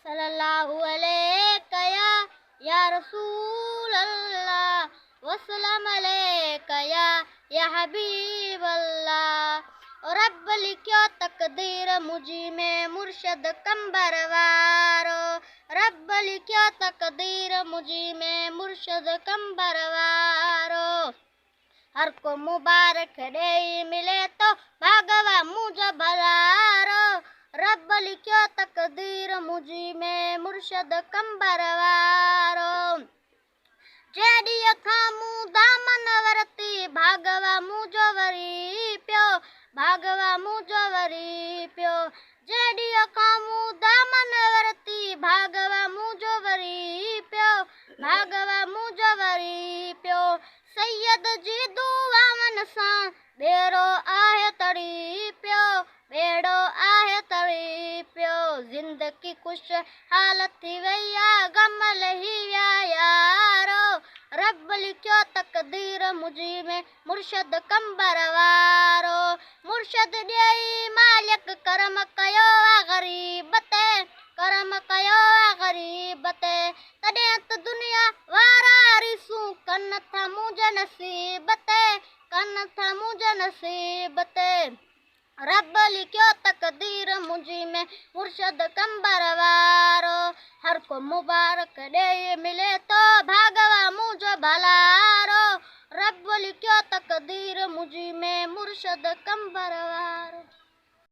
सल्लल्लाहु अलैका या रसूल अल्लाह वसल्लम अलैका या हबीब अल्लाह। और रब लिखियो तकदीर मुझी में मुर्शद कंबरवारो, रब लिखियो तकदीर मुझी में मुर्शद कंबरवारो। हर को मुबारक दे मिले तो भागवा मुझे भलारो, रब लिखियो तकदीर मुझी में मुर्शद कंबरवारो। जेडियो थामू दामन वरती भागवा मुझो वरी प्यो, भागवा मुझो वरी प्यो। जेडियो खामू दामन वरती भागवा मुझो वरी प्यो, भागवा मुझो वरी प्यो। सैयद जी दुआवन सां बेड़ो आहे तड़ी प्यो, बेड़ो आहे तड़ी प्यो। जिंदगी खुश हालत थी वई आ गम लही विया यारो, रब लिखियो तकदीर मुझी में मुर्शद कंबरवारो। मुर्शद ॾेई मालिक करम कयो आ ग़रीब ते, करम कयो आ ग़रीब ते। तॾहिं त दुनिया वारा रिसूं कन था मुंहिंजे नसीब ते, कन था मुंहिंजे नसीब ते। रब लिखियो तकदीर मुझी में मुर्शद कंबरवारो। हर को मुबारक दे मिले तो भागवा मुझो भलारो, रब लिखियो तकदीर मुझी में मुर्शद कंबरवारो।